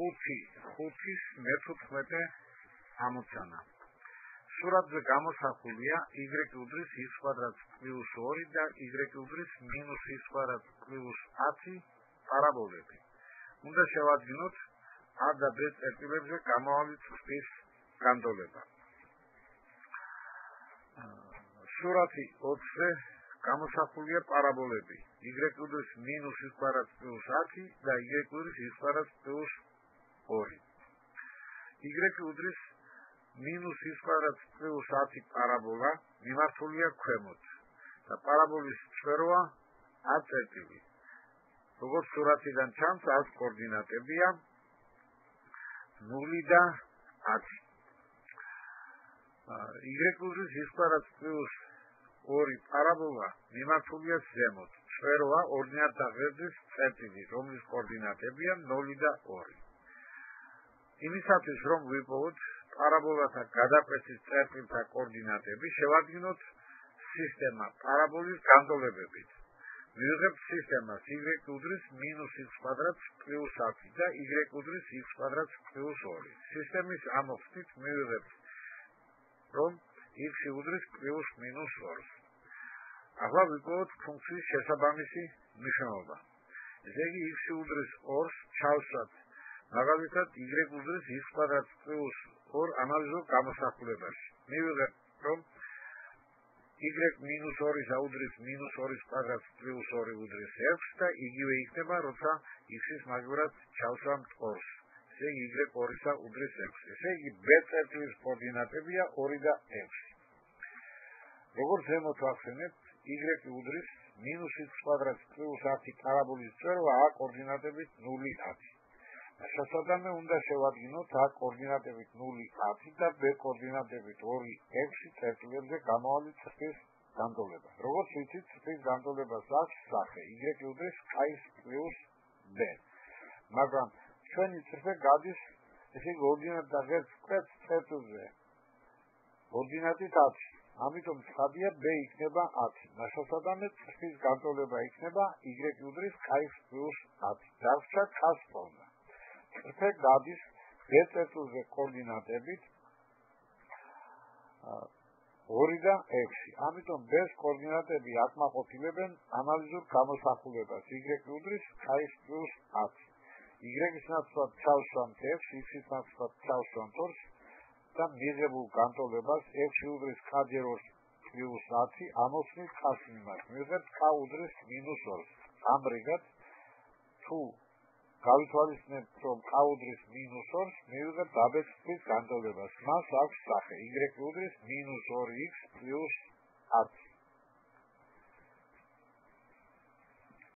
5-ის მე-15 ამოცანა. სურათზე გამოსახულია y უდრის x კვადრატს პლუს 2 და y უდრის მინუს x კვადრატს პლუს 10 პარაბოლები. უნდა შევადგინოთ a და b წერტილებზე გამავალი წრფის განტოლება. სურათი 20-ზე გამოსახულია პარაბოლები y უდრის მინუს x კვადრატს პლუს 10 და y უდრის x კვადრატს პლუს 2. y უდრის მინუს x კვადრატს პლუს 10 პარაბოლა მიმართულია ქვემოთ და პარაბოლის წვეროა a წერტილი. როგორც სურათიდან ჩანს, ას კოორდინატებია 0 და 10. y უდრის x კვადრატს პლუს 2 პარაბოლა მიმართულია ზემოთ. წვეროა ორდინატთა ღერძის წერტილი, რომლის კოორდინატებია 0 და 2. იმისათვის, რომ ვიპოვოთ პარაბოლათა გადაკვეთის წერტილთა კოორდინატები, შევადგინოთ სისტემა პარაბოლის განტოლებებით. მივიღებთ სისტემას y უდრის მინუს x კვადრატს პლუს 10 და y უდრის x კვადრატს პლუს 2. სისტემის ამოხსნით მივიღებთ, რომ x უდრის პლუს მინუს 2. ახლა ვიპოვოთ ფუნქციის შესაბამისი მნიშვნელობა. ესე იგი, x უდრის 2-ს ჩავსვათ მაგალითად y უდრის x კვადრატს პლუს 2 ანალიზურ გამოსახულებაში. მივიღებთ, რომ y მინუს 2 უდრის მინუს 2-ის კვადრატს პლუს 2 უდრის 6 და იგივე იქნება, როცა x-ის მაგივრად ჩავსვამთ 2-ს. ესე იგი, y 2 უდრის 6. ესე იგი, b წერტილის კოორდინატებია 2 და 6. როგორც ზემოთ ვახსენებთ, y უდრის მინუს x კვადრატს პლუს 10 პარაბოლის წვერვა a კოორდინატებით 0-10. შესაბამისად უნდა შევადგინოთ a კოორდინატებით 0-10 და b კოორდინატებით 2-6 წერტილებზე გამავალი წრფის განტოლება. როგორც ვიცით, წრფის განტოლებას აქვს სახე y უდრის k-ის პლუს b. მაგრამ ჩვენი წრფე გადის, ესე იგი, ორდინატთა ღერძს კვეთს წერტილზე ორდინატით 10. ამიტომ ცხადია b იქნება 10. შესაბამისად წრფის განტოლება იქნება y უდრის k-ის პლუს 10. დარჩა k-ს ფორმა. წრფე გადის b წერტილზე კოორდინატებით 2 და 6. ამიტომ b-ს კოორდინატები აკმაყოფილებენ ანალიზურ გამოსახულებას y უდრის k-ის პლუს 10. y-ის ნაცვლად ჩავსვამთ 6, x-ის ნაცვლად ჩავსვამთ 2 და მიღებულ განტოლებას x უდრის k-ჯერ 2 პლუს 10 ამოხსნით k-ს მიმართ. მივიღებთ k უდრის მინუს 2. ამრიგად, თუ გავითვალისწინებთ, რომ k უდრის მინუს 2-ს, მივიღებთ დაბეჭდვის განტოლებას. მას აქვს სახე y უდრის მინუს 2x პლუს